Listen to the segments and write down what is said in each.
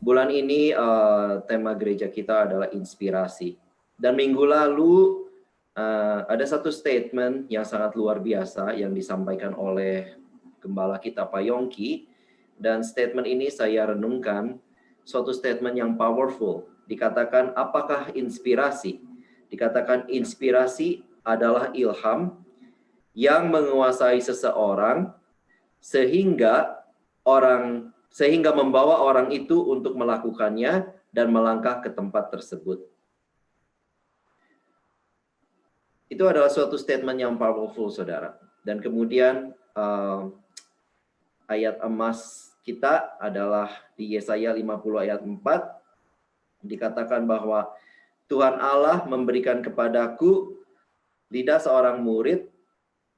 Bulan ini tema gereja kita adalah inspirasi. Dan minggu lalu ada satu statement yang sangat luar biasa yang disampaikan oleh gembala kita Pak Yongki. Dan statement ini saya renungkan, suatu statement yang powerful. Dikatakan apakah inspirasi? Dikatakan inspirasi adalah ilham yang menguasai seseorang sehingga membawa orang itu untuk melakukannya dan melangkah ke tempat tersebut. Itu adalah suatu statement yang powerful, saudara. Dan kemudian ayat emas kita adalah di Yesaya 50 ayat 4. Dikatakan bahwa Tuhan Allah memberikan kepadaku lidah seorang murid,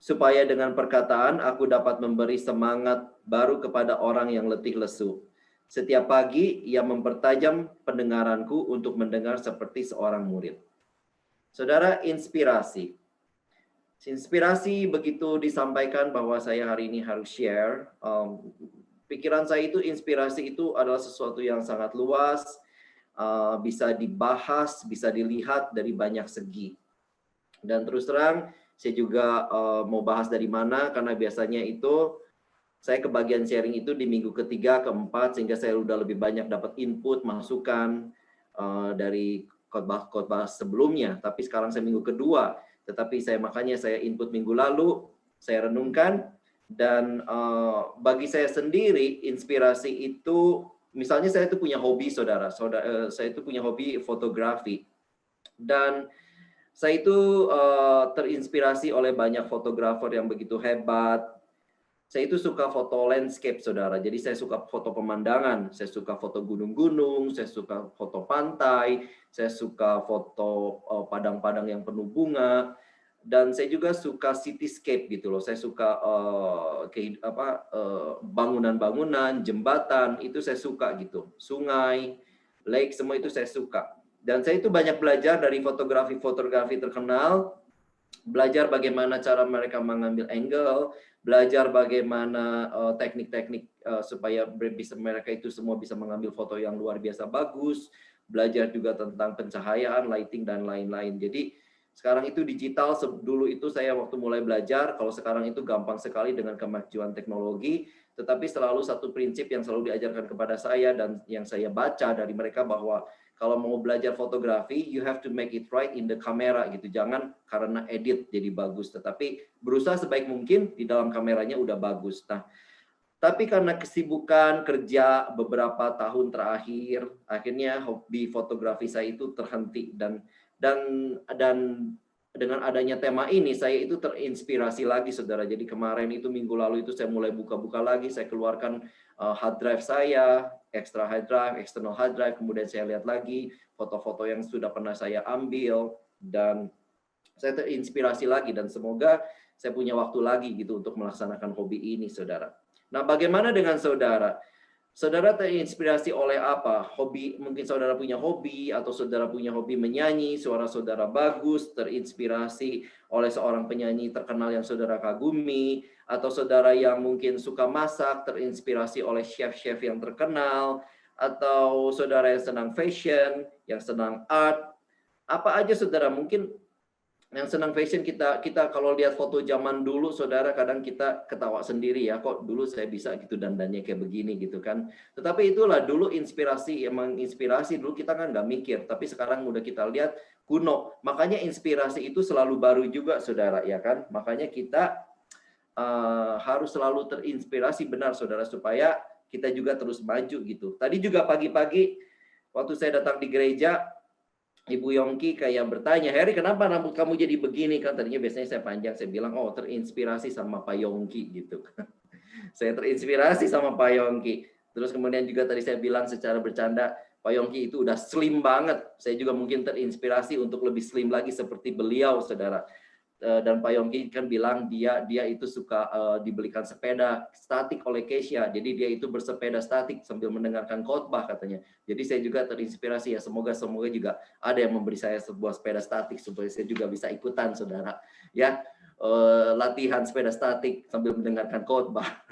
supaya dengan perkataan aku dapat memberi semangat baru kepada orang yang letih lesu. Setiap pagi ia mempertajam pendengaranku untuk mendengar seperti seorang murid. Saudara, inspirasi. Inspirasi begitu disampaikan bahwa saya hari ini harus share. Pikiran saya itu inspirasi itu adalah sesuatu yang sangat luas, bisa dibahas, bisa dilihat dari banyak segi. Dan terus terang, saya juga mau bahas dari mana, karena biasanya itu saya kebagian sharing itu di minggu ketiga, keempat, sehingga saya udah lebih banyak dapat input, masukan dari khotbah-khotbah sebelumnya. Tapi sekarang saya minggu kedua, tetapi makanya saya input minggu lalu, saya renungkan, dan bagi saya sendiri, inspirasi itu, misalnya saya itu punya hobi, saudara, saya itu punya hobi fotografi. Dan saya itu terinspirasi oleh banyak fotografer yang begitu hebat. Saya itu suka foto landscape, saudara. Jadi saya suka foto pemandangan, saya suka foto gunung-gunung, saya suka foto pantai, saya suka foto padang-padang yang penuh bunga, dan saya juga suka cityscape gitu loh. Saya suka bangunan-bangunan, jembatan, itu saya suka gitu. Sungai, lake, semua itu saya suka. Dan saya itu banyak belajar dari fotografi terkenal, belajar bagaimana cara mereka mengambil angle, belajar bagaimana teknik-teknik supaya mereka itu semua bisa mengambil foto yang luar biasa bagus, belajar juga tentang pencahayaan, lighting, dan lain-lain. Jadi sekarang itu digital, dulu itu saya waktu mulai belajar, kalau sekarang itu gampang sekali dengan kemajuan teknologi, tetapi selalu satu prinsip yang selalu diajarkan kepada saya dan yang saya baca dari mereka bahwa kalau mau belajar fotografi, you have to make it right in the camera gitu. Jangan karena edit jadi bagus, tetapi berusaha sebaik mungkin di dalam kameranya udah bagus. Nah, tapi karena kesibukan kerja beberapa tahun terakhir, akhirnya hobi fotografi saya itu terhenti, dan dengan adanya tema ini saya itu terinspirasi lagi, saudara. Jadi kemarin itu minggu lalu itu saya mulai buka-buka lagi, saya keluarkan hard drive saya, extra hard drive, external hard drive, kemudian saya lihat lagi foto-foto yang sudah pernah saya ambil, dan saya terinspirasi lagi, dan semoga saya punya waktu lagi gitu untuk melaksanakan hobi ini, saudara. Nah, bagaimana dengan saudara? Saudara terinspirasi oleh apa? Hobi, mungkin saudara punya hobi, atau saudara punya hobi menyanyi, suara saudara bagus, terinspirasi oleh seorang penyanyi terkenal yang saudara kagumi, atau saudara yang mungkin suka masak, terinspirasi oleh chef-chef yang terkenal, atau saudara yang senang fashion, yang senang art, apa aja saudara, mungkin yang senang fashion, kita kalau lihat foto zaman dulu, saudara, kadang kita ketawa sendiri ya, kok dulu saya bisa gitu dandannya kayak begini gitu kan. Tetapi itulah dulu inspirasi, emang inspirasi dulu kita kan nggak mikir, tapi sekarang udah kita lihat kuno. Makanya inspirasi itu selalu baru juga, saudara, ya kan. Makanya kita harus selalu terinspirasi, benar saudara, supaya kita juga terus maju gitu. Tadi juga pagi-pagi waktu saya datang di gereja, Ibu Yongki kayak bertanya, Heri, kenapa rambut kamu jadi begini? Kan tadinya biasanya saya panjang, saya bilang, oh terinspirasi sama Pak Yongki gitu. Saya terinspirasi sama Pak Yongki. Terus kemudian juga tadi saya bilang secara bercanda, Pak Yongki itu udah slim banget. Saya juga mungkin terinspirasi untuk lebih slim lagi seperti beliau, saudara. Dan Pak Yongki kan bilang dia itu suka dibelikan sepeda statik oleh Kesia. Jadi dia itu bersepeda statik sambil mendengarkan khotbah katanya. Jadi saya juga terinspirasi ya, semoga juga ada yang memberi saya sebuah sepeda statik supaya saya juga bisa ikutan, saudara. Ya, latihan sepeda statik sambil mendengarkan khotbah.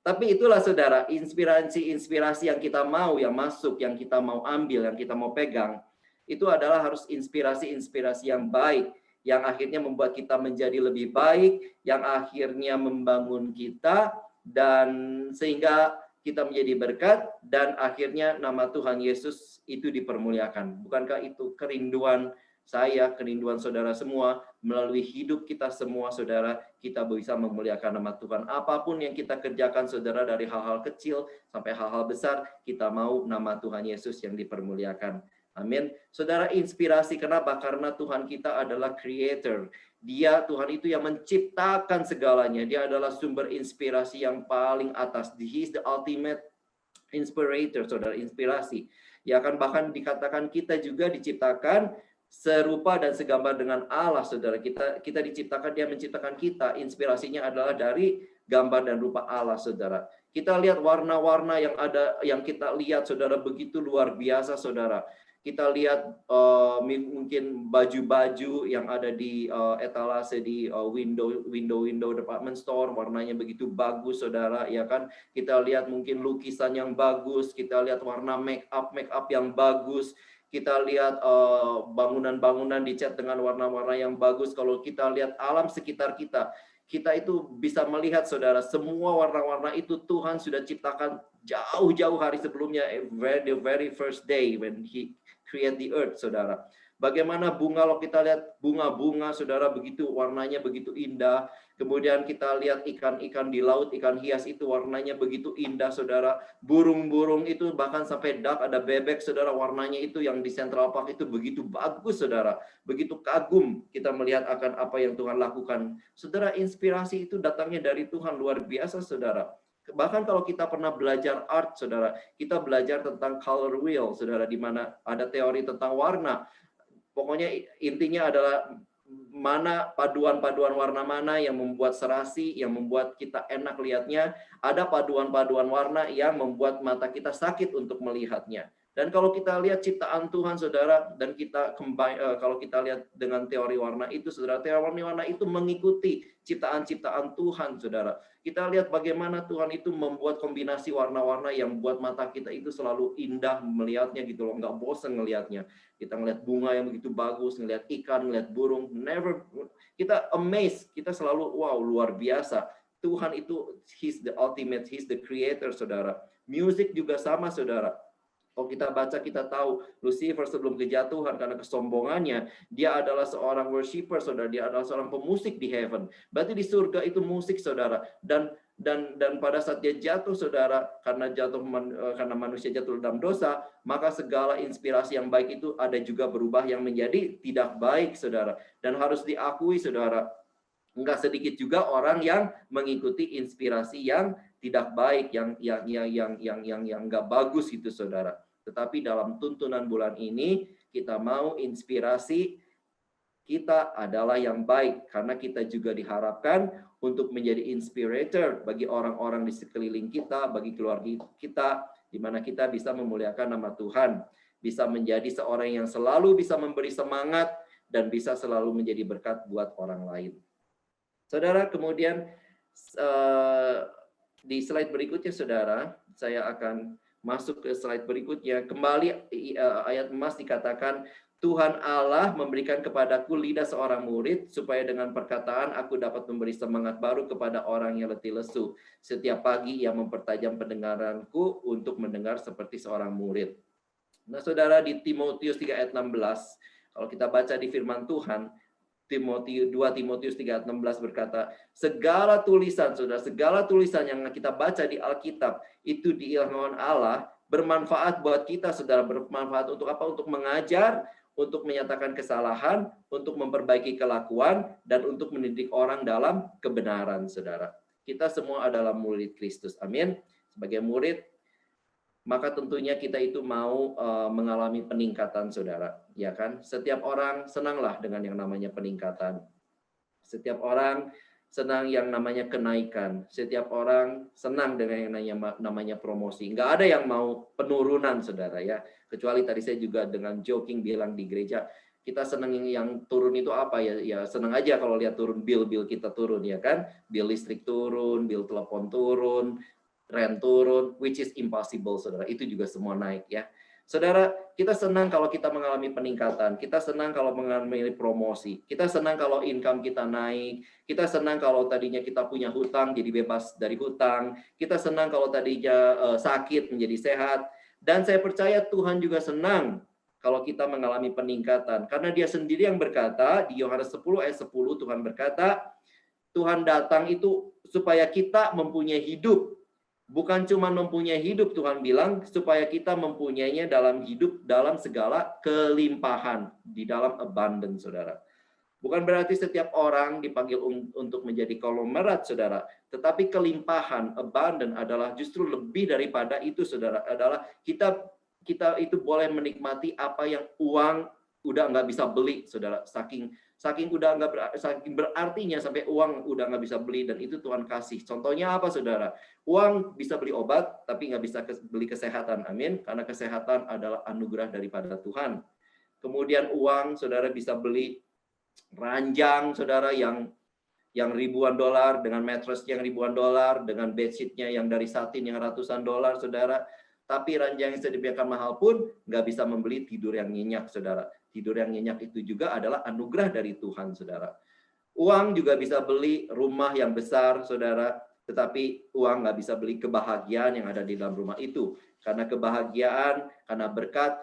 Tapi itulah saudara, inspirasi yang kita mau, yang masuk, yang kita mau ambil, yang kita mau pegang, itu adalah harus inspirasi-inspirasi yang baik, yang akhirnya membuat kita menjadi lebih baik, yang akhirnya membangun kita, dan sehingga kita menjadi berkat, dan akhirnya nama Tuhan Yesus itu dipermuliakan. Bukankah itu kerinduan saya, kerinduan saudara semua, melalui hidup kita semua, saudara, kita bisa memuliakan nama Tuhan. Apapun yang kita kerjakan, saudara, dari hal-hal kecil sampai hal-hal besar, kita mau nama Tuhan Yesus yang dipermuliakan. Amin. Saudara, inspirasi kenapa? Karena Tuhan kita adalah creator. Dia, Tuhan itu yang menciptakan segalanya. Dia adalah sumber inspirasi yang paling atas. He is the ultimate inspirator, saudara, inspirasi. Ya kan, bahkan dikatakan kita juga diciptakan serupa dan segambar dengan Allah, saudara. Kita diciptakan, Dia menciptakan kita. Inspirasinya adalah dari gambar dan rupa Allah, saudara. Kita lihat warna-warna yang ada, yang kita lihat, saudara, begitu luar biasa, saudara. Kita lihat mungkin baju-baju yang ada di etalase di window department store, warnanya begitu bagus, saudara, ya kan? Kita lihat mungkin lukisan yang bagus, kita lihat warna make up yang bagus. Kita lihat bangunan-bangunan dicat dengan warna-warna yang bagus. Kalau kita lihat alam sekitar kita, kita itu bisa melihat, saudara, semua warna-warna itu Tuhan sudah ciptakan jauh-jauh hari sebelumnya, the very first day when He create the earth, saudara. Bagaimana bunga, kalau kita lihat bunga-bunga, saudara, begitu warnanya begitu indah. Kemudian kita lihat ikan-ikan di laut, ikan hias itu warnanya begitu indah, saudara. Burung-burung itu bahkan sampai duck, ada bebek, saudara, warnanya itu yang di Central Park itu begitu bagus, saudara. Begitu kagum kita melihat akan apa yang Tuhan lakukan. Saudara, inspirasi itu datangnya dari Tuhan, luar biasa, saudara. Bahkan kalau kita pernah belajar art, saudara, kita belajar tentang color wheel, saudara, di mana ada teori tentang warna. Pokoknya intinya adalah mana paduan-paduan warna mana yang membuat serasi, yang membuat kita enak lihatnya. Ada paduan-paduan warna yang membuat mata kita sakit untuk melihatnya. Dan kalau kita lihat ciptaan Tuhan, saudara, dan kita kalau kita lihat dengan teori warna itu, saudara, teori warna itu mengikuti ciptaan-ciptaan Tuhan, saudara. Kita lihat bagaimana Tuhan itu membuat kombinasi warna-warna yang buat mata kita itu selalu indah melihatnya gitu loh, nggak bosan ngelihatnya. Kita ngelihat bunga yang begitu bagus, ngelihat ikan, ngelihat burung, kita amazed, kita selalu wow, luar biasa. Tuhan itu He's the ultimate, He's the creator, saudara. Music juga sama, saudara. Kalau kita baca, kita tahu Lucifer sebelum kejatuhan karena kesombongannya, dia adalah seorang worshiper, saudara. Dia adalah seorang pemusik di heaven. Berarti di surga itu musik, saudara. Dan pada saat dia jatuh, saudara, karena manusia jatuh dalam dosa, maka segala inspirasi yang baik itu ada juga berubah yang menjadi tidak baik, saudara. Dan harus diakui, saudara, enggak sedikit juga orang yang mengikuti inspirasi yang tidak baik, yang enggak bagus itu, saudara. Tetapi dalam tuntunan bulan ini kita mau inspirasi kita adalah yang baik, karena kita juga diharapkan untuk menjadi inspirator bagi orang-orang di sekeliling kita, bagi keluarga kita, di mana kita bisa memuliakan nama Tuhan, bisa menjadi seorang yang selalu bisa memberi semangat dan bisa selalu menjadi berkat buat orang lain. Saudara, kemudian di slide berikutnya, saudara, saya akan masuk ke slide berikutnya. Kembali ayat emas dikatakan, Tuhan Allah memberikan kepadaku lidah seorang murid, supaya dengan perkataan aku dapat memberi semangat baru kepada orang yang letih lesu. Setiap pagi ia mempertajam pendengaranku untuk mendengar seperti seorang murid. Nah, saudara, di Timotius 3 ayat 16, kalau kita baca di firman Tuhan, 2 Timotius 3 ayat 16 berkata, segala tulisan, saudara, segala tulisan yang kita baca di Alkitab itu diilhamkan Allah, bermanfaat buat kita, saudara. Bermanfaat untuk apa? Untuk mengajar, untuk menyatakan kesalahan, untuk memperbaiki kelakuan, dan untuk mendidik orang dalam kebenaran, saudara. Kita semua adalah murid Kristus. Amin. Sebagai murid, maka tentunya kita itu mau mengalami peningkatan, saudara. Ya kan? Setiap orang senanglah dengan yang namanya peningkatan. Setiap orang senang yang namanya kenaikan. Setiap orang senang dengan yang namanya promosi. Nggak ada yang mau penurunan, saudara, ya. Kecuali tadi saya juga dengan joking bilang di gereja, kita senang yang turun itu apa ya? Ya senang aja kalau lihat turun bill kita turun ya kan, bill listrik turun, bill telepon turun, rent turun, which is impossible saudara. Itu juga semua naik ya. Saudara, kita senang kalau kita mengalami peningkatan, kita senang kalau mengalami promosi, kita senang kalau income kita naik, kita senang kalau tadinya kita punya hutang jadi bebas dari hutang, kita senang kalau tadinya sakit menjadi sehat, dan saya percaya Tuhan juga senang kalau kita mengalami peningkatan, karena Dia sendiri yang berkata di Yohanes 10 ayat 10, Tuhan berkata, Tuhan datang itu supaya kita mempunyai hidup. Bukan cuma mempunyai hidup, Tuhan bilang, supaya kita mempunyainya dalam hidup, dalam segala kelimpahan, di dalam abundance, saudara. Bukan berarti setiap orang dipanggil untuk menjadi konglomerat, saudara. Tetapi kelimpahan, abundant adalah justru lebih daripada itu, saudara. Adalah kita itu boleh menikmati apa yang uang udah nggak bisa beli, saudara. Saking udah saking berartinya sampai uang udah nggak bisa beli, dan itu Tuhan kasih. Contohnya apa, saudara? Uang bisa beli obat, tapi nggak bisa beli kesehatan. Amin. Karena kesehatan adalah anugerah daripada Tuhan. Kemudian uang, saudara bisa beli ranjang, saudara, yang ribuan dolar, dengan mattress yang ribuan dolar, dengan bedsheetnya yang dari satin yang ratusan dolar, saudara. Tapi ranjang yang sedemikian mahal pun nggak bisa membeli tidur yang nyenyak, saudara. Tidur yang nyenyak itu juga adalah anugerah dari Tuhan, saudara. Uang juga bisa beli rumah yang besar, saudara. Tetapi uang nggak bisa beli kebahagiaan yang ada di dalam rumah itu. Karena kebahagiaan, karena berkat,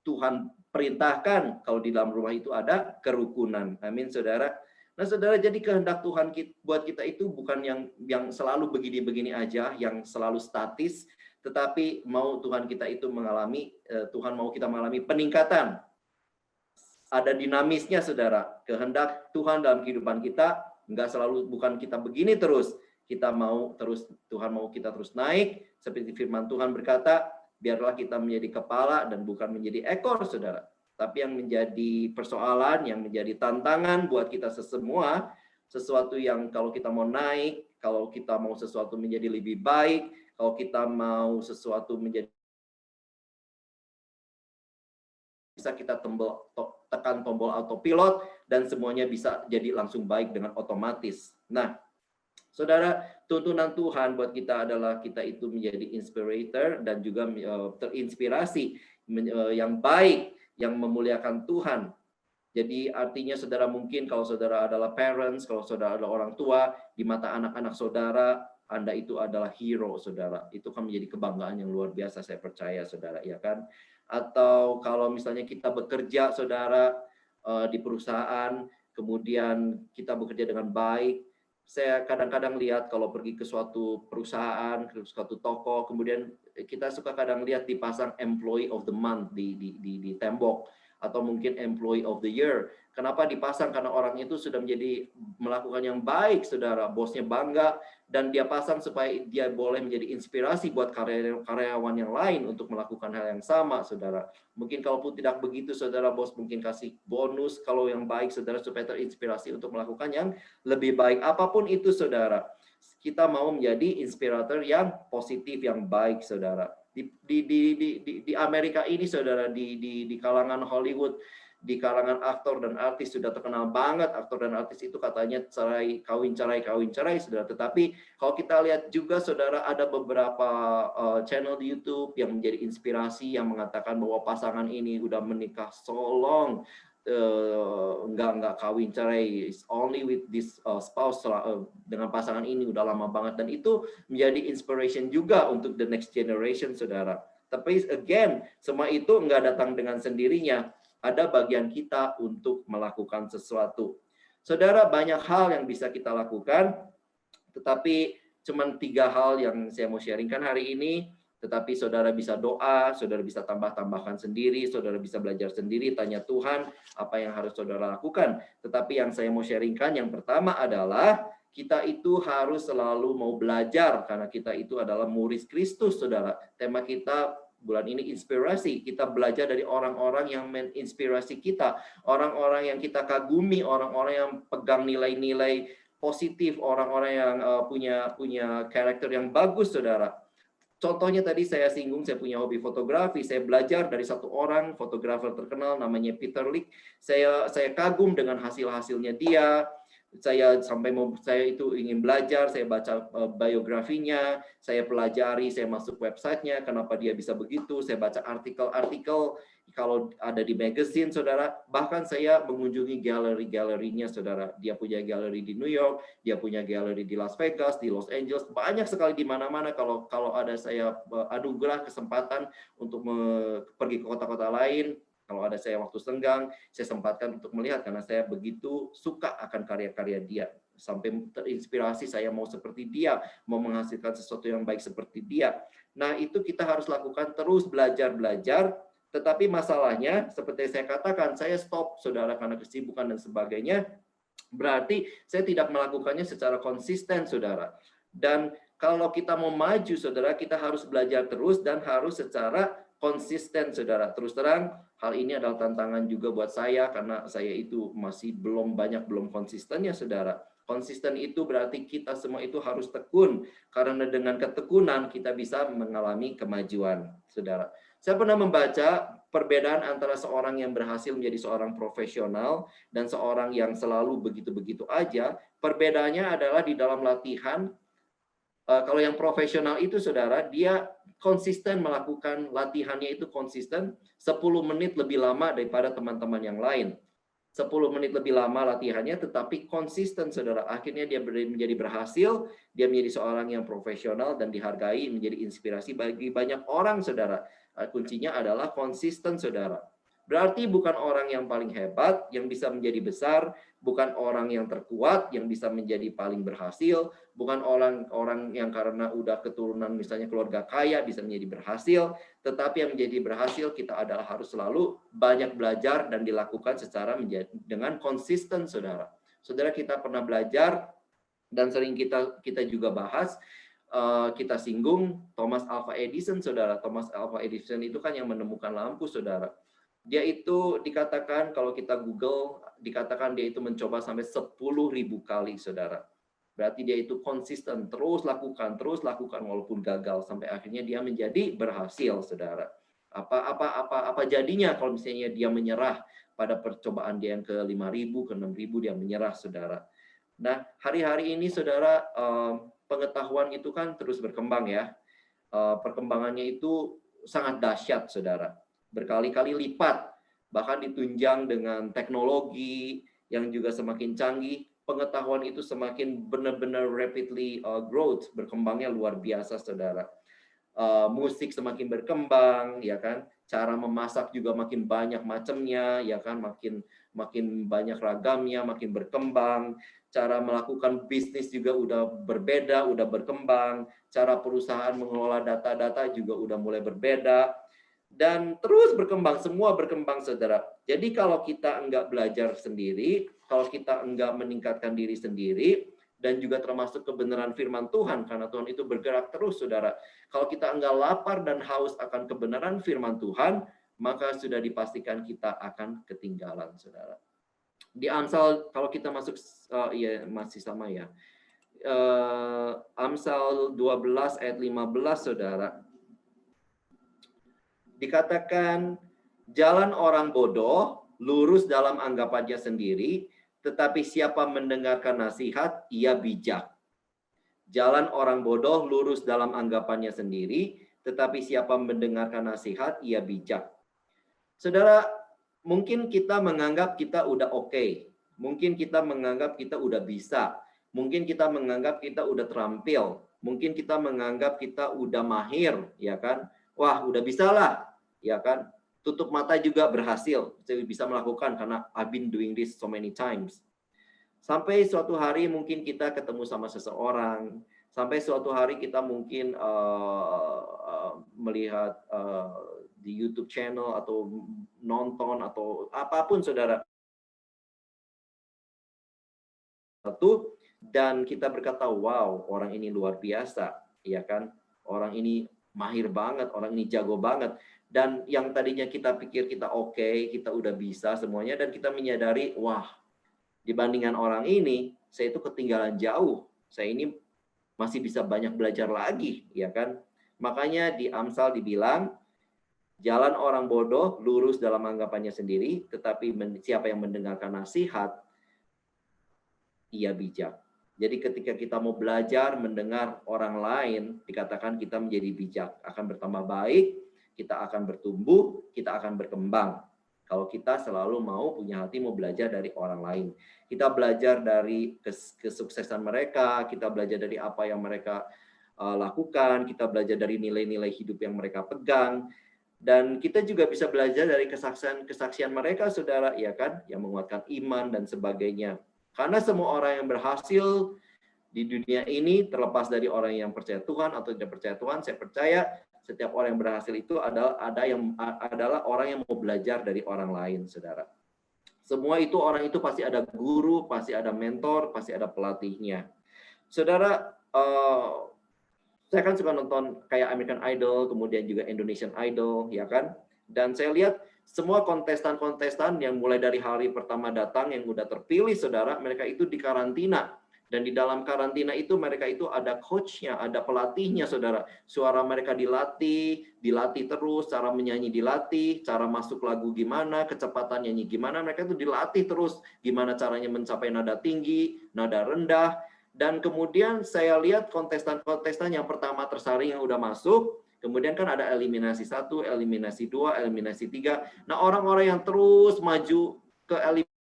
Tuhan perintahkan kalau di dalam rumah itu ada kerukunan. Amin, saudara. Nah, saudara, jadi kehendak Tuhan buat kita itu bukan yang selalu begini-begini aja, yang selalu statis, tetapi mau Tuhan kita itu Tuhan mau kita mengalami peningkatan. Ada dinamisnya, saudara. Kehendak Tuhan dalam kehidupan kita nggak selalu, bukan kita begini terus. Tuhan mau kita terus naik, seperti firman Tuhan berkata, biarlah kita menjadi kepala dan bukan menjadi ekor, saudara. Tapi yang menjadi persoalan, yang menjadi tantangan buat kita semua, sesuatu yang kalau kita mau naik, kalau kita mau sesuatu menjadi lebih baik, kalau kita mau sesuatu menjadi, bisa kita tekan tombol autopilot dan semuanya bisa jadi langsung baik dengan otomatis. Nah, saudara, tuntunan Tuhan buat kita adalah kita itu menjadi inspirator dan juga terinspirasi yang baik, yang memuliakan Tuhan. Jadi artinya saudara, mungkin kalau saudara adalah parents, kalau saudara adalah orang tua, di mata anak-anak saudara, Anda itu adalah hero, saudara. Itu kan menjadi kebanggaan yang luar biasa, saya percaya, saudara, ya kan? Atau kalau misalnya kita bekerja, saudara, di perusahaan, kemudian kita bekerja dengan baik. Saya kadang-kadang lihat kalau pergi ke suatu perusahaan, ke suatu toko, kemudian kita suka kadang lihat dipasang employee of the month di tembok, atau mungkin employee of the year. Kenapa dipasang? Karena orang itu sudah melakukan yang baik, saudara. Bosnya bangga, dan dia pasang supaya dia boleh menjadi inspirasi buat karyawan yang lain untuk melakukan hal yang sama, saudara. Mungkin kalaupun tidak begitu, saudara, bos mungkin kasih bonus kalau yang baik, saudara, supaya terinspirasi untuk melakukan yang lebih baik. Apapun itu, saudara, kita mau menjadi inspirator yang positif, yang baik, saudara. Di Amerika ini, saudara, di kalangan Hollywood, di kalangan aktor dan artis sudah terkenal banget. Aktor dan artis itu katanya kawin cerai, saudara. Tetapi kalau kita lihat juga, saudara, ada beberapa channel di YouTube yang menjadi inspirasi, yang mengatakan bahwa pasangan ini udah menikah so long, nggak kawin cerai, only with this spouse, dengan pasangan ini udah lama banget, dan itu menjadi inspiration juga untuk the next generation, saudara. Tapi again, semua itu nggak datang dengan sendirinya, ada bagian kita untuk melakukan sesuatu. Saudara, banyak hal yang bisa kita lakukan, tetapi cuma 3 hal yang saya mau sharingkan hari ini. Tetapi saudara bisa doa, saudara bisa tambahkan sendiri, saudara bisa belajar sendiri, tanya Tuhan apa yang harus saudara lakukan. Tetapi yang saya mau sharingkan yang pertama adalah kita itu harus selalu mau belajar, karena kita itu adalah murid Kristus, saudara. Tema kita bulan ini inspirasi. Kita belajar dari orang-orang yang menginspirasi kita, orang-orang yang kita kagumi, orang-orang yang pegang nilai-nilai positif, orang-orang yang punya karakter yang bagus, saudara. Contohnya tadi saya singgung, saya punya hobi fotografi, saya belajar dari satu orang fotografer terkenal namanya Peter Lik. Saya kagum dengan hasil-hasilnya dia. Saya itu ingin belajar, saya baca biografinya, saya pelajari, saya masuk websitenya, kenapa dia bisa begitu, saya baca artikel-artikel kalau ada di magazine, saudara. Bahkan saya mengunjungi galeri-galerinya, saudara. Dia punya galeri di New York, dia punya galeri di Las Vegas, di Los Angeles, banyak sekali di mana-mana. Kalau ada saya anugerah kesempatan untuk pergi ke kota-kota lain, kalau ada saya waktu senggang, saya sempatkan untuk melihat karena saya begitu suka akan karya-karya dia. Sampai terinspirasi saya mau seperti dia, mau menghasilkan sesuatu yang baik seperti dia. Nah, itu kita harus lakukan terus belajar, tetapi masalahnya seperti saya katakan, saya stop, saudara, karena kesibukan dan sebagainya. Berarti saya tidak melakukannya secara konsisten, saudara. Dan kalau kita mau maju, saudara, kita harus belajar terus dan harus secara konsisten, saudara. Terus terang, hal ini adalah tantangan juga buat saya karena saya itu masih belum konsistennya, saudara. Konsisten itu berarti kita semua itu harus tekun, karena dengan ketekunan kita bisa mengalami kemajuan, saudara. Saya pernah membaca perbedaan antara seorang yang berhasil menjadi seorang profesional dan seorang yang selalu begitu-begitu aja. Perbedaannya adalah di dalam latihan. Kalau yang profesional itu, saudara, dia konsisten melakukan latihannya itu konsisten 10 menit lebih lama daripada teman-teman yang lain. 10 menit lebih lama latihannya, tetapi konsisten, saudara. Akhirnya dia menjadi berhasil, dia menjadi seorang yang profesional dan dihargai, menjadi inspirasi bagi banyak orang, saudara. Kuncinya adalah konsisten, saudara. Berarti bukan orang yang paling hebat yang bisa menjadi besar, bukan orang yang terkuat yang bisa menjadi paling berhasil, bukan orang yang karena udah keturunan misalnya keluarga kaya bisa menjadi berhasil, tetapi yang menjadi berhasil kita adalah harus selalu banyak belajar dan dilakukan secara dengan konsisten, saudara. Saudara, kita pernah belajar dan sering kita juga bahas, kita singgung Thomas Alva Edison, saudara. Thomas Alva Edison itu kan yang menemukan lampu, saudara. Dia itu dikatakan, kalau kita Google, dikatakan dia itu mencoba sampai 10.000 kali, saudara. Berarti dia itu konsisten, terus lakukan walaupun gagal sampai akhirnya dia menjadi berhasil, saudara. Apa jadinya kalau misalnya dia menyerah pada percobaan dia yang ke 5.000, ke 6.000 dia menyerah, saudara. Nah, hari-hari ini, saudara, pengetahuan itu kan terus berkembang ya. Perkembangannya itu sangat dahsyat, saudara. Berkali-kali lipat, bahkan ditunjang dengan teknologi yang juga semakin canggih. Pengetahuan itu semakin benar-benar rapidly growth, berkembangnya luar biasa, saudara. Musik semakin berkembang, ya kan? Cara memasak juga makin banyak macamnya, ya kan? Makin banyak ragamnya, makin berkembang. Cara melakukan bisnis juga udah berbeda, udah berkembang. Cara perusahaan mengelola data-data juga udah mulai berbeda. Dan terus berkembang, semua berkembang, saudara. Jadi kalau kita enggak belajar sendiri, kalau kita enggak meningkatkan diri sendiri, dan juga termasuk kebenaran firman Tuhan, karena Tuhan itu bergerak terus, saudara. Kalau kita enggak lapar dan haus akan kebenaran firman Tuhan, maka sudah dipastikan kita akan ketinggalan, saudara. Di Amsal, kalau kita masuk, ya masih sama ya. Amsal 12 ayat 15, saudara. Dikatakan, jalan orang bodoh lurus dalam anggapannya sendiri, tetapi siapa mendengarkan nasihat, ia bijak. Jalan orang bodoh lurus dalam anggapannya sendiri, tetapi siapa mendengarkan nasihat, ia bijak. Saudara, mungkin kita menganggap kita udah oke. Mungkin kita menganggap kita udah bisa. Mungkin kita menganggap kita udah terampil. Mungkin kita menganggap kita udah mahir, ya kan? Wah, udah bisa lah, ya kan? Tutup mata juga berhasil. Saya bisa melakukan karena I've been doing this so many times. Sampai suatu hari mungkin kita ketemu sama seseorang. Sampai suatu hari kita mungkin melihat di YouTube channel atau nonton atau apapun, saudara. Dan kita berkata, wow, orang ini luar biasa, ya kan? Orang ini mahir banget, orang ini jago banget. Dan yang tadinya kita pikir kita oke, kita udah bisa semuanya, dan kita menyadari, wah, dibandingkan orang ini, saya itu ketinggalan jauh. Saya ini masih bisa banyak belajar lagi, ya kan? Makanya di Amsal dibilang, jalan orang bodoh lurus dalam anggapannya sendiri, tetapi siapa yang mendengarkan nasihat, ia bijak. Jadi ketika kita mau belajar mendengar orang lain, dikatakan kita menjadi bijak, akan bertambah baik, kita akan bertumbuh, kita akan berkembang. Kalau kita selalu mau punya hati mau belajar dari orang lain. Kita belajar dari kesuksesan mereka, kita belajar dari apa yang mereka lakukan, kita belajar dari nilai-nilai hidup yang mereka pegang. Dan kita juga bisa belajar dari kesaksian mereka, saudara, ya kan, yang menguatkan iman dan sebagainya. Karena semua orang yang berhasil di dunia ini, terlepas dari orang yang percaya Tuhan atau tidak percaya Tuhan, saya percaya setiap orang yang berhasil itu adalah orang yang mau belajar dari orang lain, saudara. Semua itu orang itu pasti ada guru, pasti ada mentor, pasti ada pelatihnya. Saudara, saya kan suka nonton kayak American Idol, kemudian juga Indonesian Idol, ya kan? Dan saya lihat semua kontestan-kontestan yang mulai dari hari pertama datang yang udah terpilih, saudara, mereka itu dikarantina. Dan di dalam karantina itu mereka itu ada coachnya, ada pelatihnya, saudara. Suara mereka dilatih terus, cara menyanyi dilatih, cara masuk lagu gimana, kecepatan nyanyi gimana, mereka itu dilatih terus. Gimana caranya mencapai nada tinggi, nada rendah. Dan kemudian saya lihat kontestan-kontestan yang pertama tersaring yang udah masuk, kemudian kan ada eliminasi 1, eliminasi 2, eliminasi 3. Nah, orang-orang yang terus maju ke eliminasi,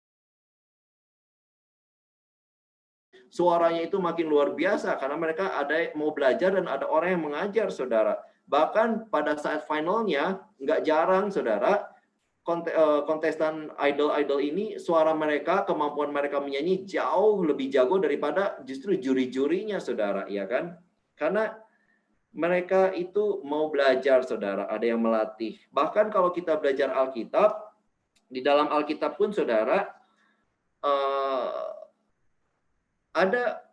suaranya itu makin luar biasa karena mereka ada mau belajar dan ada orang yang mengajar, saudara. Bahkan pada saat finalnya, nggak jarang, saudara, kontestan idol-idol ini, suara mereka, kemampuan mereka menyanyi jauh lebih jago daripada justru juri-jurinya, saudara, ya kan? Karena mereka itu mau belajar, saudara, ada yang melatih. Bahkan kalau kita belajar Alkitab, di dalam Alkitab pun, saudara, ada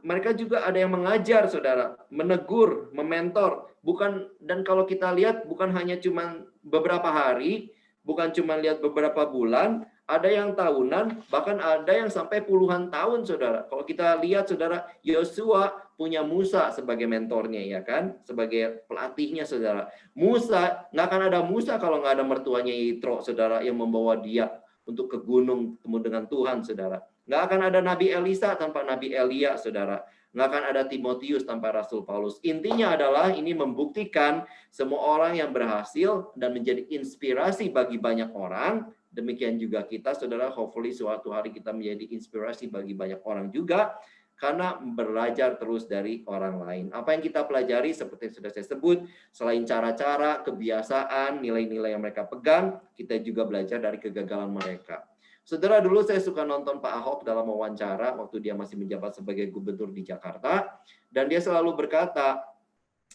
mereka juga ada yang mengajar, saudara, menegur, mementor, bukan. Dan kalau kita lihat bukan hanya cuma beberapa hari, bukan cuma lihat beberapa bulan, ada yang tahunan, bahkan ada yang sampai puluhan tahun, saudara. Kalau kita lihat, saudara, Yosua punya Musa sebagai mentornya, ya kan, sebagai pelatihnya, saudara. Musa, nggak akan ada Musa kalau nggak ada mertuanya Yitro, saudara, yang membawa dia untuk ke gunung temu dengan Tuhan, saudara. Nggak akan ada Nabi Elisa tanpa Nabi Elia, saudara. Nggak akan ada Timotius tanpa Rasul Paulus. Intinya adalah ini membuktikan semua orang yang berhasil dan menjadi inspirasi bagi banyak orang. Demikian juga kita, saudara, hopefully suatu hari kita menjadi inspirasi bagi banyak orang juga. Karena belajar terus dari orang lain. Apa yang kita pelajari seperti yang sudah saya sebut, selain cara-cara, kebiasaan, nilai-nilai yang mereka pegang, kita juga belajar dari kegagalan mereka. Saudara, dulu saya suka nonton Pak Ahok dalam wawancara waktu dia masih menjabat sebagai gubernur di Jakarta. Dan dia selalu berkata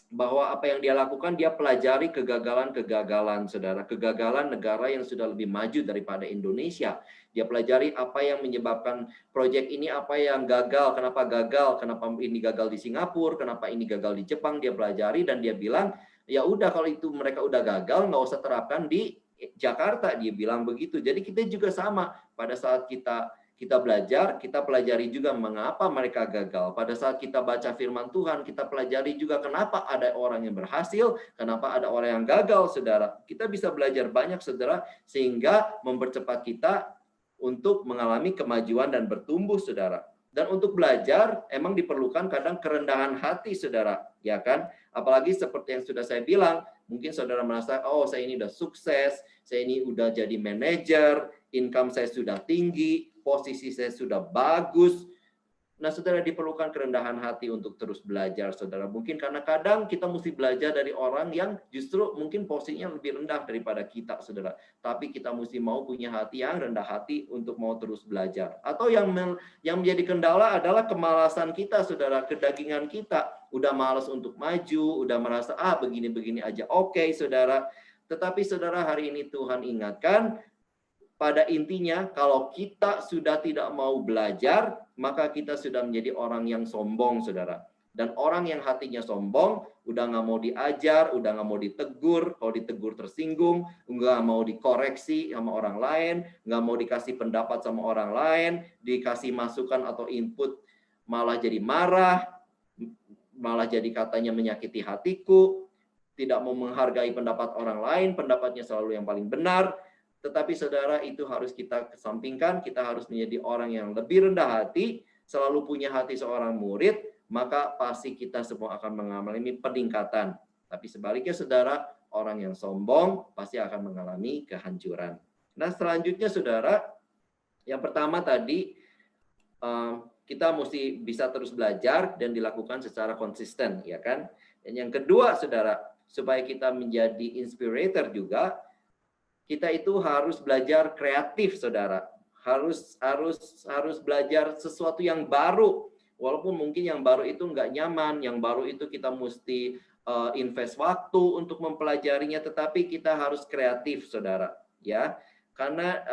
bahwa apa yang dia lakukan, dia pelajari kegagalan-kegagalan, saudara. Kegagalan negara yang sudah lebih maju daripada Indonesia. Dia pelajari apa yang menyebabkan proyek ini, apa yang gagal, kenapa ini gagal di Singapura, kenapa ini gagal di Jepang. Dia pelajari dan dia bilang, ya udah kalau itu mereka udah gagal, nggak usah terapkan di Jakarta, dia bilang begitu. Jadi kita juga sama, pada saat kita belajar, kita pelajari juga mengapa mereka gagal. Pada saat kita baca firman Tuhan, kita pelajari juga kenapa ada orang yang berhasil, kenapa ada orang yang gagal, saudara. Kita bisa belajar banyak, saudara, sehingga mempercepat kita untuk mengalami kemajuan dan bertumbuh, saudara. Dan untuk belajar, emang diperlukan kadang kerendahan hati, saudara, ya kan? Apalagi seperti yang sudah saya bilang, mungkin saudara merasa, oh saya ini udah sukses, saya ini udah jadi manajer, income saya sudah tinggi, posisi saya sudah bagus. Nah, saudara, diperlukan kerendahan hati untuk terus belajar, saudara. Mungkin karena kadang kita mesti belajar dari orang yang justru mungkin posisinya lebih rendah daripada kita, saudara. Tapi kita mesti mau punya hati yang rendah hati untuk mau terus belajar. Atau yang menjadi kendala adalah kemalasan kita, saudara, kedagingan kita. Udah malas untuk maju, udah merasa, begini-begini aja. Oke, saudara. Tetapi, saudara, hari ini Tuhan ingatkan, pada intinya, kalau kita sudah tidak mau belajar, maka kita sudah menjadi orang yang sombong, saudara. Dan orang yang hatinya sombong, udah nggak mau diajar, udah nggak mau ditegur, kalau ditegur tersinggung, nggak mau dikoreksi sama orang lain, nggak mau dikasih pendapat sama orang lain, dikasih masukan atau input, malah jadi marah, malah jadi katanya menyakiti hatiku, tidak mau menghargai pendapat orang lain, pendapatnya selalu yang paling benar. Tetapi saudara, itu harus kita kesampingkan, kita harus menjadi orang yang lebih rendah hati, selalu punya hati seorang murid, maka pasti kita semua akan mengalami peningkatan. Tapi sebaliknya saudara, orang yang sombong pasti akan mengalami kehancuran. Nah, selanjutnya saudara, yang pertama tadi, kita mesti bisa terus belajar dan dilakukan secara konsisten, ya kan? Dan yang kedua saudara, supaya kita menjadi inspirator juga, kita itu harus belajar kreatif, saudara. Harus belajar sesuatu yang baru. Walaupun mungkin yang baru itu nggak nyaman, yang baru itu kita mesti invest waktu untuk mempelajarinya, tetapi kita harus kreatif, saudara. Ya, karena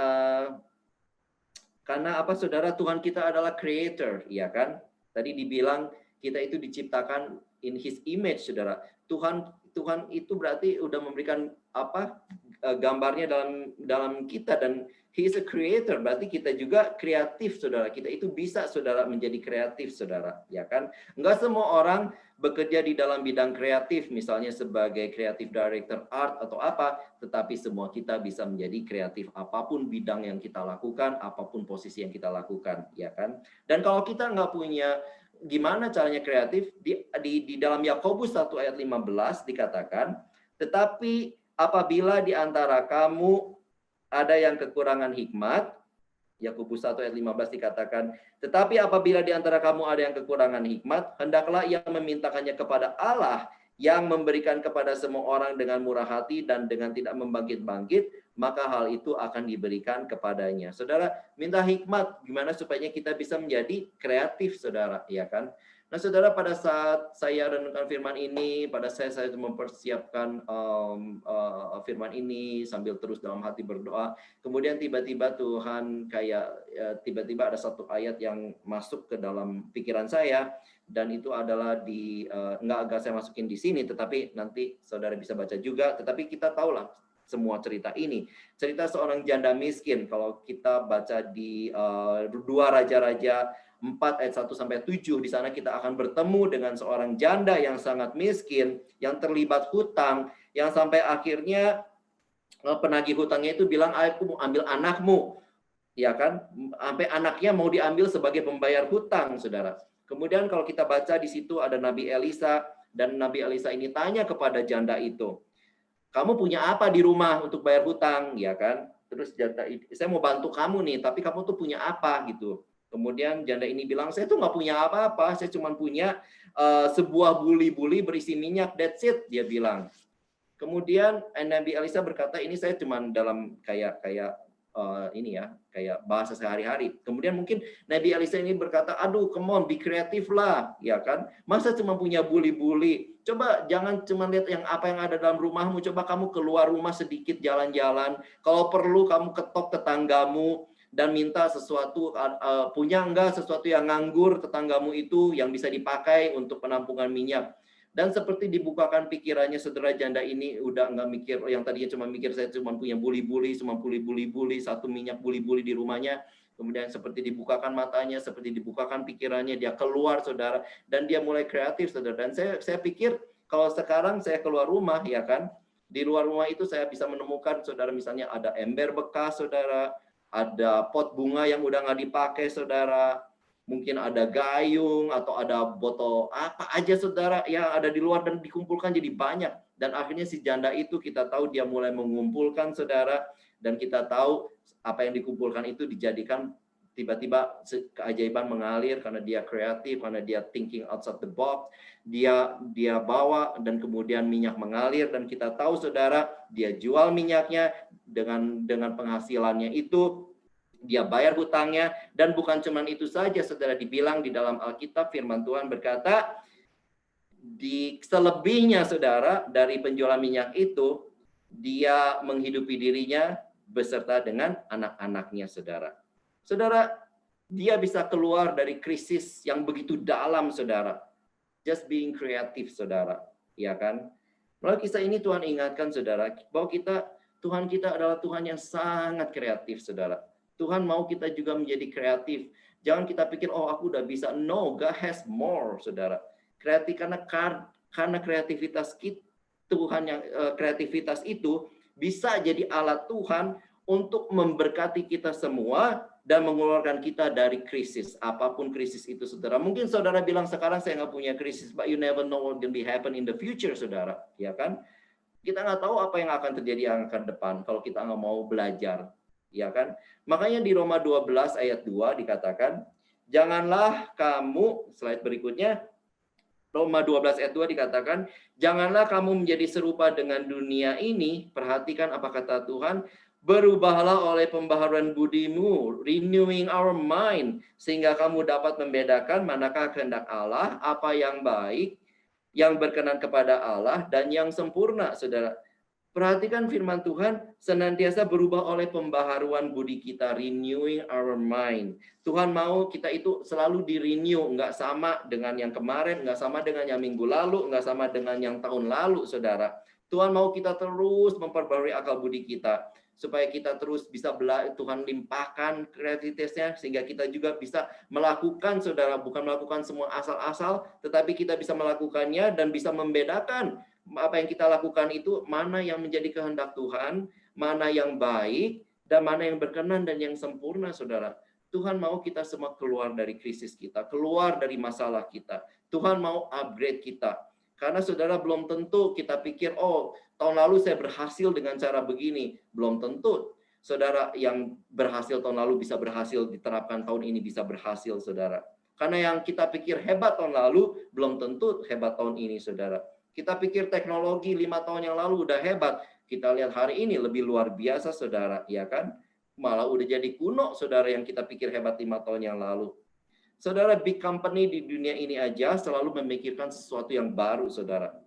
apa, saudara? Tuhan kita adalah creator, ya kan? Tadi dibilang kita itu diciptakan in His image, saudara. Tuhan itu berarti udah memberikan apa? Gambarnya dalam kita, dan He is a creator, berarti kita juga kreatif, saudara. Kita itu bisa, saudara, menjadi kreatif, saudara, ya kan? Enggak semua orang bekerja di dalam bidang kreatif, misalnya sebagai creative director art atau apa, tetapi semua kita bisa menjadi kreatif apapun bidang yang kita lakukan, apapun posisi yang kita lakukan, ya kan? Dan kalau kita nggak punya gimana caranya kreatif, di dalam Yakobus 1 ayat 15 dikatakan, tetapi apabila di antara kamu ada yang kekurangan hikmat, Yakobus 1 ayat 15 dikatakan, tetapi apabila di antara kamu ada yang kekurangan hikmat, hendaklah ia memintakannya kepada Allah yang memberikan kepada semua orang dengan murah hati dan dengan tidak membangkit-bangkit, maka hal itu akan diberikan kepadanya. Saudara, minta hikmat gimana supaya kita bisa menjadi kreatif, saudara, ya kan? Nah, saudara, pada saat saya renungkan firman ini, pada saya mempersiapkan firman ini sambil terus dalam hati berdoa, kemudian tiba-tiba Tuhan tiba-tiba ada satu ayat yang masuk ke dalam pikiran saya, dan itu adalah enggak saya masukin di sini, tetapi nanti saudara bisa baca juga. Tetapi kita tahulah semua cerita ini, cerita seorang janda miskin. Kalau kita baca di 2 Raja-Raja 4 ayat 1 sampai 7, di sana kita akan bertemu dengan seorang janda yang sangat miskin, yang terlibat hutang, yang sampai akhirnya penagih hutangnya itu bilang, aku mau ambil anakmu, ya kan? Sampai anaknya mau diambil sebagai pembayar hutang, saudara. Kemudian kalau kita baca di situ ada Nabi Elisa, dan Nabi Elisa ini tanya kepada janda itu, kamu punya apa di rumah untuk bayar hutang, ya kan? Terus janda, saya mau bantu kamu nih, tapi kamu tuh punya apa gitu? Kemudian janda ini bilang, saya tuh nggak punya apa-apa, saya cuma punya sebuah buli-buli berisi minyak, that's it, dia bilang. Kemudian Nabi Elisa berkata, ini saya cuma dalam kayak ini ya, kayak bahasa sehari-hari. Kemudian mungkin Nabi Elisa ini berkata, aduh, come on, be kreatif lah, ya kan? Masa cuma punya buli-buli? Coba jangan cuma lihat apa yang ada dalam rumahmu, coba kamu keluar rumah sedikit jalan-jalan. Kalau perlu kamu ketok tetanggamu dan minta sesuatu, punya enggak sesuatu yang nganggur tetanggamu itu yang bisa dipakai untuk penampungan minyak. Dan seperti dibukakan pikirannya, saudara, janda ini udah enggak mikir, yang tadinya cuma mikir saya cuma punya buli-buli, satu minyak buli-buli di rumahnya. Kemudian seperti dibukakan matanya, seperti dibukakan pikirannya, dia keluar, saudara, dan dia mulai kreatif, saudara. Dan saya pikir kalau sekarang saya keluar rumah, ya kan, di luar rumah itu saya bisa menemukan, saudara, misalnya ada ember bekas, saudara, ada pot bunga yang udah nggak dipakai, saudara, mungkin ada gayung atau ada botol apa aja, saudara, yang ada di luar dan dikumpulkan jadi banyak. Dan akhirnya si janda itu kita tahu dia mulai mengumpulkan, saudara, dan kita tahu apa yang dikumpulkan itu dijadikan tiba-tiba keajaiban mengalir karena dia kreatif, karena dia thinking outside the box. Dia bawa dan kemudian minyak mengalir, dan kita tahu, saudara, dia jual minyaknya dengan penghasilannya itu dia bayar hutangnya. Dan bukan cuma itu saja, saudara, dibilang di dalam Alkitab firman Tuhan berkata di selebihnya, saudara, dari penjualan minyak itu dia menghidupi dirinya beserta dengan anak-anaknya, saudara. Saudara, dia bisa keluar dari krisis yang begitu dalam, saudara. Just being creative, saudara, ya kan? Melalui kisah ini Tuhan ingatkan, saudara, bahwa Tuhan kita adalah Tuhan yang sangat kreatif, saudara. Tuhan mau kita juga menjadi kreatif. Jangan kita pikir, oh aku udah bisa. No, God has more, saudara. Kreatif karena kreativitas kita, Tuhan yang kreativitas itu bisa jadi alat Tuhan untuk memberkati kita semua dan mengeluarkan kita dari krisis, apapun krisis itu, saudara. Mungkin saudara bilang sekarang saya nggak punya krisis, but you never know what will be happen in the future, saudara, ya kan? Kita nggak tahu apa yang akan terjadi yang akan depan kalau kita nggak mau belajar, ya kan? Makanya di Roma 12 ayat 2 dikatakan, janganlah kamu, slide berikutnya, Roma 12 ayat 2 dikatakan, janganlah kamu menjadi serupa dengan dunia ini. Perhatikan apa kata Tuhan, berubahlah oleh pembaharuan budimu, renewing our mind, sehingga kamu dapat membedakan manakah kehendak Allah, apa yang baik, yang berkenan kepada Allah, dan yang sempurna, saudara. Perhatikan firman Tuhan, senantiasa berubah oleh pembaharuan budi kita, renewing our mind. Tuhan mau kita itu selalu di-renew, nggak sama dengan yang kemarin, nggak sama dengan yang minggu lalu, nggak sama dengan yang tahun lalu, saudara. Tuhan mau kita terus memperbarui akal budi kita, supaya kita terus bisa belajar, Tuhan limpahkan kreativitasnya, sehingga kita juga bisa melakukan, saudara, bukan melakukan semua asal-asal, tetapi kita bisa melakukannya dan bisa membedakan apa yang kita lakukan itu mana yang menjadi kehendak Tuhan, mana yang baik, dan mana yang berkenan dan yang sempurna, saudara. Tuhan mau kita semua keluar dari krisis kita, keluar dari masalah kita. Tuhan mau upgrade kita. Karena saudara belum tentu kita pikir, oh tahun lalu saya berhasil dengan cara begini. Belum tentu. Saudara yang berhasil tahun lalu bisa berhasil diterapkan tahun ini bisa berhasil, saudara. Karena yang kita pikir hebat tahun lalu, belum tentu hebat tahun ini, saudara. Kita pikir teknologi 5 tahun yang lalu udah hebat. Kita lihat hari ini lebih luar biasa, saudara. Ya kan? Malah udah jadi kuno, saudara, yang kita pikir hebat 5 tahun yang lalu. Saudara, big company di dunia ini aja selalu memikirkan sesuatu yang baru, saudara.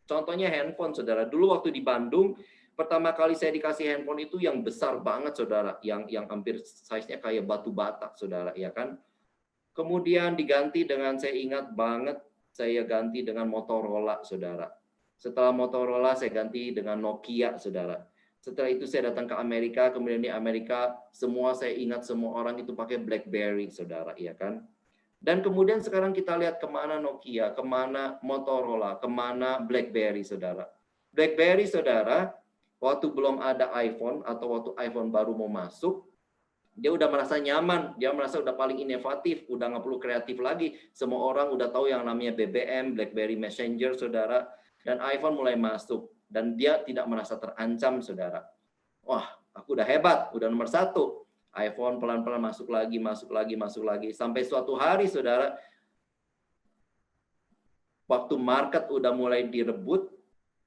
Contohnya handphone, saudara. Dulu waktu di Bandung, pertama kali saya dikasih handphone itu yang besar banget, saudara. Yang hampir size-nya kayak batu bata, saudara. Ya kan? Kemudian diganti dengan, saya ingat banget, saya ganti dengan Motorola, saudara. Setelah Motorola, saya ganti dengan Nokia, saudara. Setelah itu saya datang ke Amerika, kemudian di Amerika, semua saya ingat semua orang itu pakai BlackBerry, saudara, ya kan? Dan kemudian sekarang kita lihat kemana Nokia, kemana Motorola, kemana BlackBerry, saudara. BlackBerry, saudara, waktu belum ada iPhone atau waktu iPhone baru mau masuk, dia udah merasa nyaman, dia merasa udah paling inovatif, udah nggak perlu kreatif lagi. Semua orang udah tahu yang namanya BBM, BlackBerry Messenger, saudara. Dan iPhone mulai masuk. Dan dia tidak merasa terancam, saudara. Wah, aku udah hebat, udah nomor 1. iPhone pelan-pelan masuk lagi, masuk lagi, masuk lagi. Sampai suatu hari, saudara, waktu market udah mulai direbut,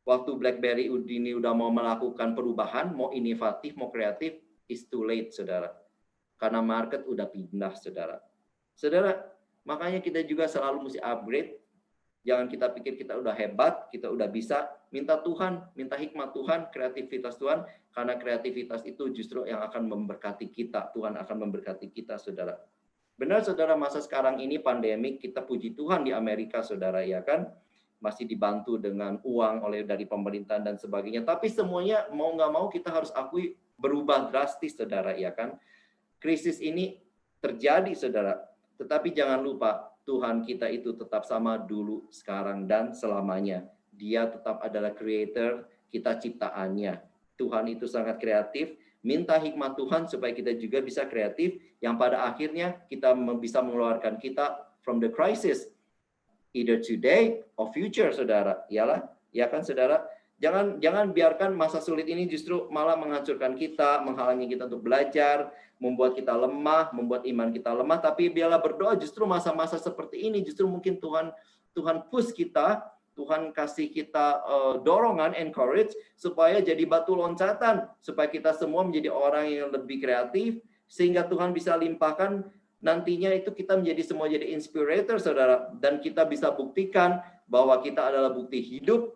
waktu BlackBerry ini udah mau melakukan perubahan, mau inovatif, mau kreatif, it's too late, saudara. Karena market udah pindah, saudara. Saudara, makanya kita juga selalu mesti upgrade. Jangan kita pikir kita udah hebat, kita udah bisa. Minta Tuhan, minta hikmat Tuhan, kreativitas Tuhan. Karena kreativitas itu justru yang akan memberkati kita. Tuhan akan memberkati kita, saudara. Benar, saudara, masa sekarang ini pandemik, kita puji Tuhan di Amerika, saudara, ya kan? Masih dibantu dengan uang dari pemerintahan dan sebagainya. Tapi semuanya mau nggak mau kita harus akui berubah drastis, saudara, ya kan? Krisis ini terjadi, saudara. Tetapi jangan lupa, Tuhan kita itu tetap sama dulu, sekarang, dan selamanya. Dia tetap adalah creator, kita ciptaannya. Tuhan itu sangat kreatif. Minta hikmat Tuhan supaya kita juga bisa kreatif, yang pada akhirnya kita bisa mengeluarkan kita from the crisis. Either today or future, saudara. Iyalah, ya kan, saudara? Jangan biarkan masa sulit ini justru malah menghancurkan kita, menghalangi kita untuk belajar, membuat kita lemah, membuat iman kita lemah. Tapi biarlah berdoa justru masa-masa seperti ini justru mungkin Tuhan push kita, Tuhan kasih kita dorongan, encourage supaya jadi batu loncatan, supaya kita semua menjadi orang yang lebih kreatif, sehingga Tuhan bisa limpahkan nantinya itu kita menjadi semua jadi inspirator, saudara, dan kita bisa buktikan bahwa kita adalah bukti hidup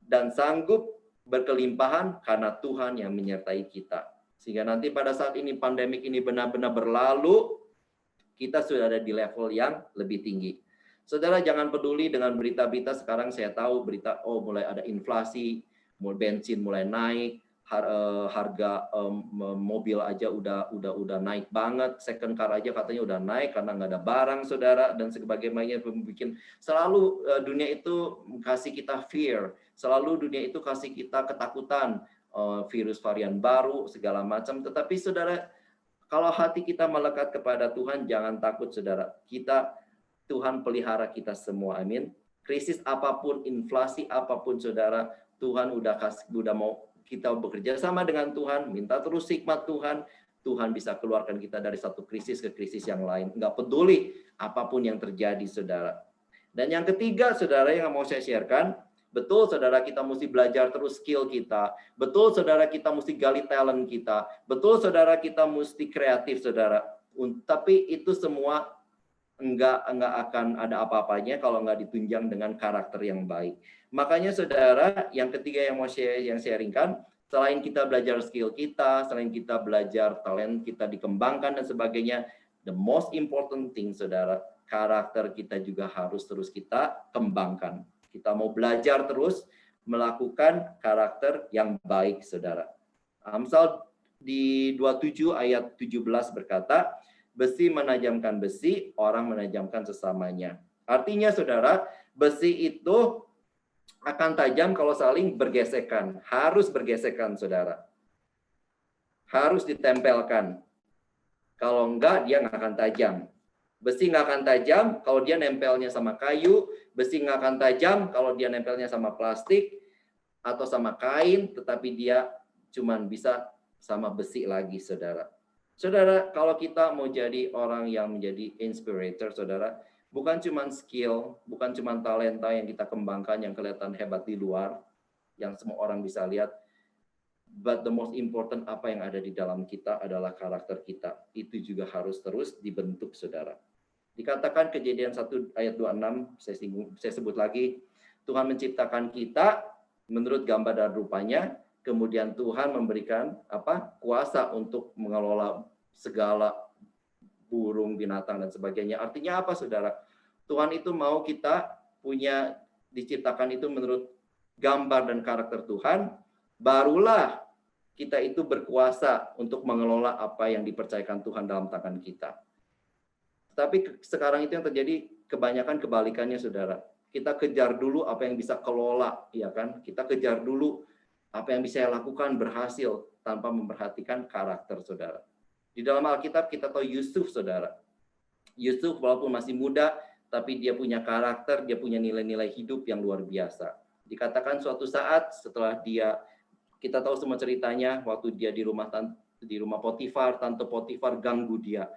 dan sanggup berkelimpahan karena Tuhan yang menyertai kita. Sehingga nanti pada saat ini pandemik ini benar-benar berlalu, kita sudah ada di level yang lebih tinggi. Saudara, jangan peduli dengan berita-berita. Sekarang saya tahu berita, mulai ada inflasi, bensin mulai naik, harga mobil aja udah naik banget, second car aja katanya udah naik karena nggak ada barang, saudara, dan sebagainya. Bikin selalu dunia itu kasih kita fear, selalu dunia itu kasih kita ketakutan, virus varian baru segala macam. Tetapi saudara, kalau hati kita melekat kepada Tuhan, jangan takut, saudara. Tuhan pelihara kita semua, amin. Krisis apapun, inflasi apapun, saudara, Tuhan udah mau kita bekerja sama dengan Tuhan, minta terus hikmat Tuhan, Tuhan bisa keluarkan kita dari satu krisis ke krisis yang lain. Nggak peduli apapun yang terjadi, saudara. Dan yang ketiga, saudara, yang mau saya sharekan, betul, saudara, kita mesti belajar terus skill kita. Betul, saudara, kita mesti gali talent kita. Betul, saudara, kita mesti kreatif, saudara. Tapi itu semua enggak akan ada apa-apanya kalau nggak ditunjang dengan karakter yang baik. Makanya, saudara, yang ketiga yang mau yang sharingkan, selain kita belajar skill kita, selain kita belajar talent kita dikembangkan dan sebagainya, the most important thing, saudara, karakter kita juga harus terus kita kembangkan. Kita mau belajar terus melakukan karakter yang baik, saudara. Amsal di 27 ayat 17 berkata, besi menajamkan besi, orang menajamkan sesamanya. Artinya, saudara, besi itu akan tajam kalau saling bergesekan. Harus bergesekan, saudara. Harus ditempelkan. Kalau enggak, dia nggak akan tajam. Besi nggak akan tajam kalau dia nempelnya sama kayu. Besi nggak akan tajam kalau dia nempelnya sama plastik atau sama kain, tetapi dia cuman bisa sama besi lagi, saudara. Saudara, kalau kita mau jadi orang yang menjadi inspirator, saudara, bukan cuma skill, bukan cuma talenta yang kita kembangkan, yang kelihatan hebat di luar, yang semua orang bisa lihat, but the most important apa yang ada di dalam kita adalah karakter kita. Itu juga harus terus dibentuk, saudara. Dikatakan Kejadian 1 ayat 26, saya sebut lagi, Tuhan menciptakan kita menurut gambar dan rupanya, kemudian Tuhan memberikan kuasa untuk mengelola segala burung, binatang, dan sebagainya. Artinya apa, saudara? Tuhan itu mau kita diciptakan itu menurut gambar dan karakter Tuhan, barulah kita itu berkuasa untuk mengelola apa yang dipercayakan Tuhan dalam tangan kita. Tapi sekarang itu yang terjadi kebanyakan kebalikannya, saudara. Kita kejar dulu apa yang bisa kelola, ya kan? Kita kejar dulu apa yang bisa saya lakukan berhasil tanpa memperhatikan karakter, saudara. Di dalam Alkitab kita tahu Yusuf, saudara. Yusuf walaupun masih muda, tapi dia punya karakter, dia punya nilai-nilai hidup yang luar biasa. Dikatakan suatu saat setelah kita tahu semua ceritanya, waktu dia di rumah Potifar, Tante Potifar ganggu dia.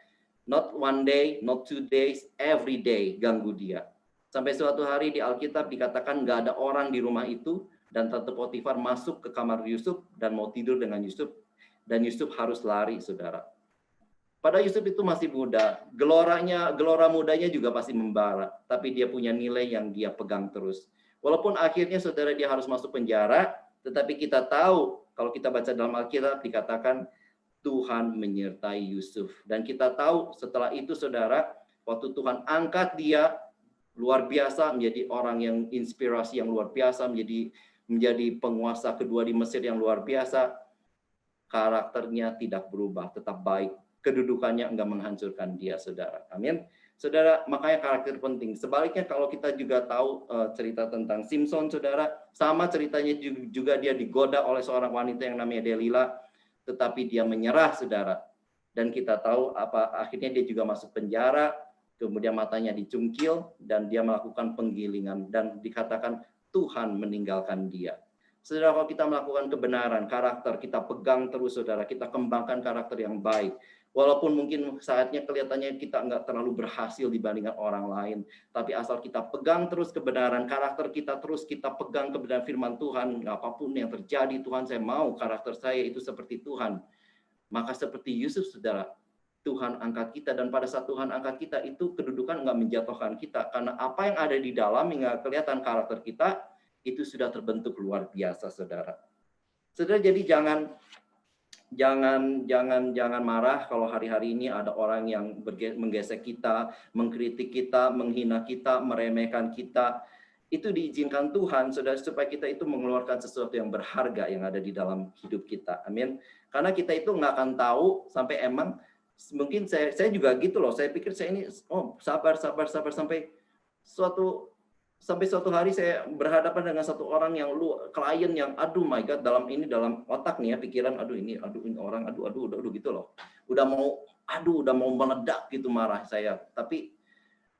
Not one day, not 2 days, every day ganggu dia. Sampai suatu hari di Alkitab dikatakan nggak ada orang di rumah itu, dan Tante Potifar masuk ke kamar Yusuf dan mau tidur dengan Yusuf, dan Yusuf harus lari, saudara. Padahal Yusuf itu masih muda, gelora mudanya juga pasti membara, tapi dia punya nilai yang dia pegang terus. Walaupun akhirnya, saudara, dia harus masuk penjara, tetapi kita tahu, kalau kita baca dalam Alkitab dikatakan Tuhan menyertai Yusuf. Dan kita tahu setelah itu, saudara, waktu Tuhan angkat dia, luar biasa, menjadi orang yang inspirasi yang luar biasa, menjadi penguasa kedua di Mesir yang luar biasa, karakternya tidak berubah, tetap baik. Kedudukannya enggak menghancurkan dia, saudara. Amin. Saudara, makanya karakter penting. Sebaliknya kalau kita juga tahu cerita tentang Simpson, saudara, sama ceritanya juga dia digoda oleh seorang wanita yang namanya Delila, tetapi dia menyerah, saudara. Dan kita tahu akhirnya dia juga masuk penjara, kemudian matanya dicungkil, dan dia melakukan penggilingan, dan dikatakan Tuhan meninggalkan dia. Saudara, kalau kita melakukan kebenaran, karakter, kita pegang terus, saudara, kita kembangkan karakter yang baik. Walaupun mungkin saatnya kelihatannya kita nggak terlalu berhasil dibandingkan orang lain, tapi asal kita pegang terus kebenaran, karakter kita terus kita pegang kebenaran firman Tuhan, apapun yang terjadi, Tuhan, saya mau karakter saya itu seperti Tuhan. Maka seperti Yusuf, saudara, Tuhan angkat kita, dan pada saat Tuhan angkat kita itu kedudukan nggak menjatuhkan kita, karena apa yang ada di dalam hingga kelihatan karakter kita itu sudah terbentuk luar biasa, saudara. Saudara, jadi jangan marah kalau hari-hari ini ada orang yang menggesek kita, mengkritik kita, menghina kita, meremehkan kita. itu diizinkan Tuhan, saudara, supaya kita itu mengeluarkan sesuatu yang berharga yang ada di dalam hidup kita. Amin. Karena kita itu nggak akan tahu sampai emang, mungkin saya juga gitu loh. Saya pikir saya ini, sabar suatu hari saya berhadapan dengan satu orang yang klien yang aduh my god, dalam otak nih ya, pikiran ini orang aduh gitu loh. Udah mau meledak gitu marah saya.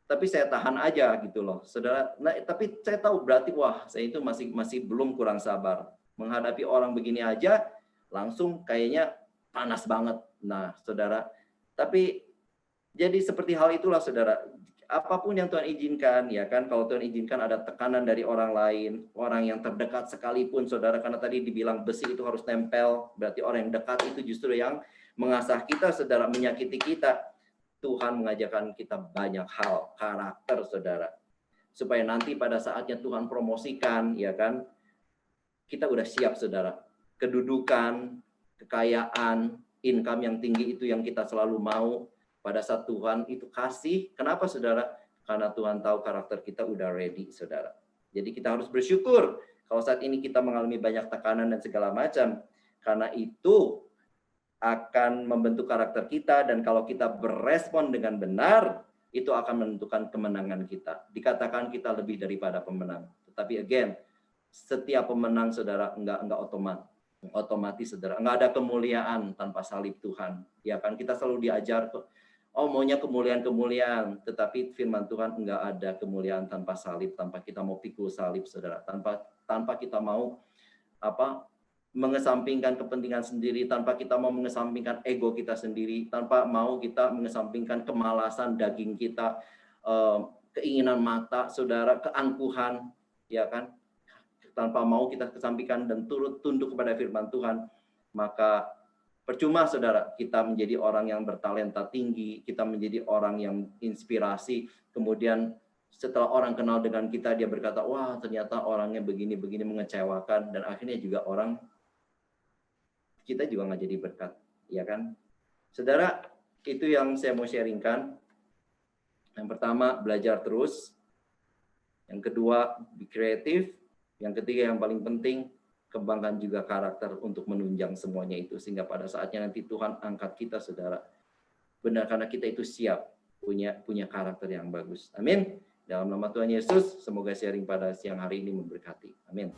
Tapi saya tahan aja gitu loh, saudara. Nah, tapi saya tahu berarti wah, saya itu masih belum kurang sabar menghadapi orang begini aja, langsung kayaknya panas banget. Nah, saudara, tapi jadi seperti hal itulah, saudara. Apapun yang Tuhan izinkan, ya kan, kalau Tuhan izinkan ada tekanan dari orang lain, orang yang terdekat sekalipun, saudara, karena tadi dibilang besi itu harus nempel, berarti orang yang dekat itu justru yang mengasah kita, saudara, menyakiti kita. Tuhan mengajarkan kita banyak hal, karakter, saudara. Supaya nanti pada saatnya Tuhan promosikan, ya kan, kita udah siap, saudara. Kedudukan, kekayaan, income yang tinggi itu yang kita selalu mau. Pada saat Tuhan itu kasih, kenapa, saudara? Karena Tuhan tahu karakter kita udah ready, saudara. Jadi kita harus bersyukur kalau saat ini kita mengalami banyak tekanan dan segala macam. Karena itu akan membentuk karakter kita, dan kalau kita berespon dengan benar, itu akan menentukan kemenangan kita. Dikatakan kita lebih daripada pemenang. Tetapi again, setiap pemenang, saudara, enggak otomatis, saudara. Enggak ada kemuliaan tanpa salib Tuhan. Ya kan, kita selalu diajar maunya kemuliaan, tetapi firman Tuhan enggak ada kemuliaan tanpa salib, tanpa kita mau pikul salib, saudara. Tanpa kita mau mengesampingkan kepentingan sendiri, tanpa kita mau mengesampingkan ego kita sendiri, tanpa mau kita mengesampingkan kemalasan daging kita, keinginan mata, saudara, keangkuhan, ya kan? Tanpa mau kita kesampingkan dan turut tunduk kepada firman Tuhan, maka percuma, saudara, kita menjadi orang yang bertalenta tinggi, kita menjadi orang yang inspirasi, kemudian setelah orang kenal dengan kita, dia berkata, wah ternyata orangnya begini-begini, mengecewakan, dan akhirnya juga kita juga nggak jadi berkat, ya kan? Saudara, itu yang saya mau sharingkan. Yang pertama, belajar terus. Yang kedua, be kreatif. Yang ketiga, yang paling penting, kembangkan juga karakter untuk menunjang semuanya itu. Sehingga pada saatnya nanti Tuhan angkat kita, saudara. Benar, karena kita itu siap punya karakter yang bagus. Amin. Dalam nama Tuhan Yesus, semoga sharing pada siang hari ini memberkati. Amin.